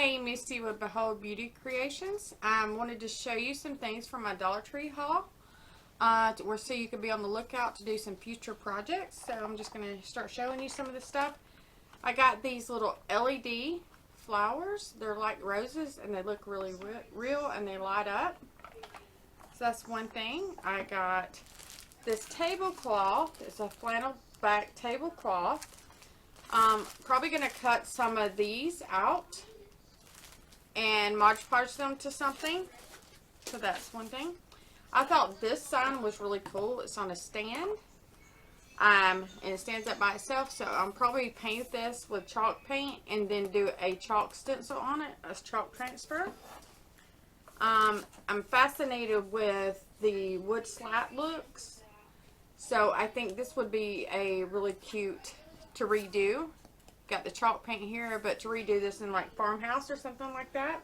Hey, Misty with Behold Beauty Creations. I wanted to show you some things from my Dollar Tree haul. So you can be on the lookout to do some future projects. So I'm just going to start showing you some of the stuff. I got these little LED flowers. They're like roses and they look really real and they light up. So that's one thing. I got this tablecloth. It's a flannel back tablecloth. Probably going to cut some of these out and Mod Podge them to something. So that's one thing. I thought this sign was really cool. It's on a stand. And it stands up by itself. So I'm probably paint this with chalk paint and then do a chalk stencil on it, a chalk transfer. I'm fascinated with the wood slat looks. So I think this would be a really cute to redo. Got the chalk paint here, but to redo this in like farmhouse or something like that.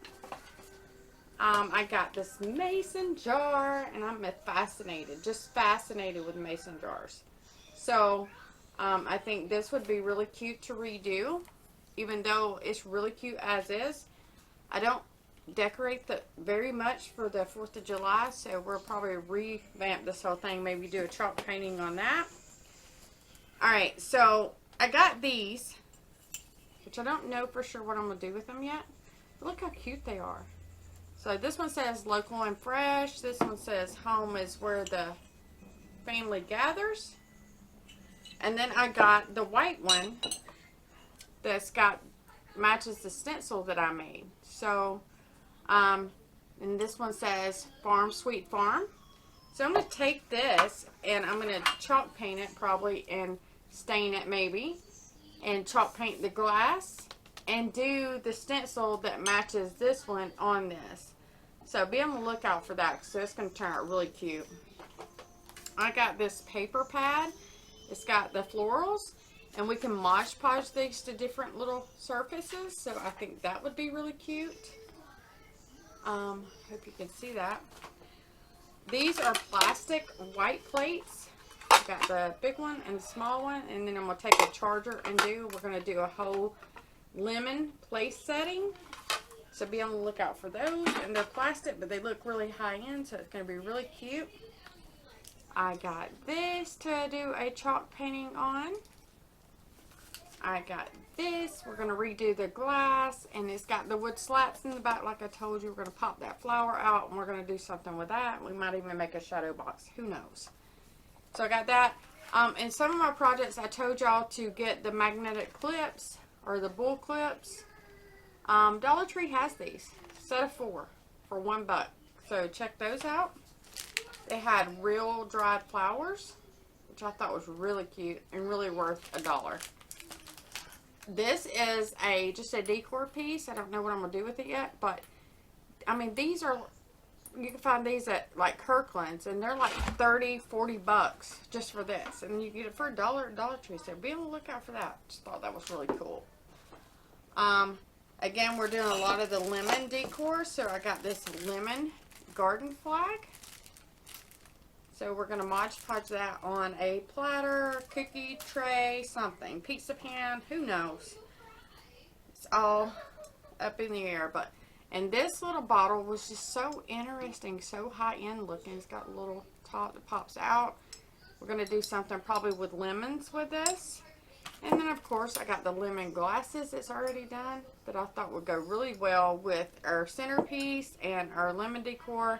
I got this mason jar and I'm fascinated, just fascinated with mason jars. So I think this would be really cute to redo, even though it's really cute as is. I don't decorate very much for the 4th of July, so we'll probably revamp this whole thing, maybe do a chalk painting on that. Alright, so I got these, which I don't know for sure what I'm going to do with them yet. But look how cute they are. So this one says local and fresh. This one says home is where the family gathers. And then I got the white one that's matches the stencil that I made. So, and this one says Farm Sweet Farm. So I'm going to take this and I'm going to chalk paint it probably and stain it maybe. And chalk paint the glass and do the stencil that matches this one on this. So be on the lookout for that, so it's going to turn out really cute. I got this paper pad. It's got the florals and we can Mod Podge these to different little surfaces, so I think that would be really cute. Hope you can see that. These are plastic white plates. Got the big one and the small one, and then I'm going to take a charger and we're going to do a whole lemon place setting. So be on the lookout for those. And they're plastic, but they look really high end, so it's going to be really cute. I got this to do a chalk painting on. I got this. We're going to redo the glass, and it's got the wood slats in the back like I told you. We're going to pop that flower out, and we're going to do something with that. We might even make a shadow box. Who knows? So I got that. In some of my projects, I told y'all to get the magnetic clips or the bull clips. Dollar Tree has these. Set of 4 for $1. So check those out. They had real dried flowers, which I thought was really cute and really worth $1. This is just a decor piece. I don't know what I'm going to do with it yet, but I mean, these are... You can find these at like Kirkland's and they're like $30-40 just for this, and you get it for $1 at Dollar Tree, so be on the lookout for that. Just thought that was really cool. Again, we're doing a lot of the lemon decor, so I got this lemon garden flag. So we're going to Mod Podge that on a platter, cookie tray, something, pizza pan, who knows. It's all up in the air, but and this little bottle was just so interesting, so high-end looking. It's got a little top that pops out. We're going to do something probably with lemons with this. And then, of course, I got the lemon glasses that's already done that I thought would go really well with our centerpiece and our lemon decor.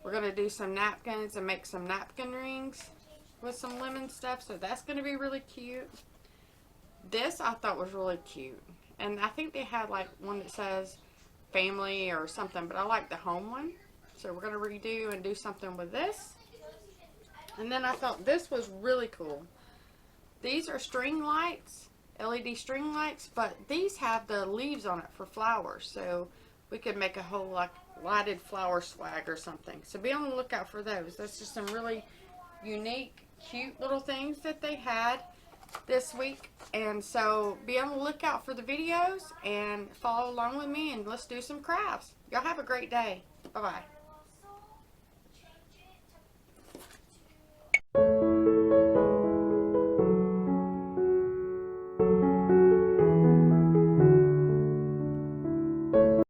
We're going to do some napkins and make some napkin rings with some lemon stuff, so that's going to be really cute. This I thought was really cute. And I think they had like one that says family or something, but I like the home one, so we're going to redo and do something with this. And then I thought this was really cool. These are string lights, LED string lights, but these have the leaves on it for flowers, so we could make a whole like lighted flower swag or something. So be on the lookout for those. That's just some really unique, cute little things that they had this week, and so be on the lookout for the videos and follow along with me and let's do some crafts. Y'all have a great day. Bye bye.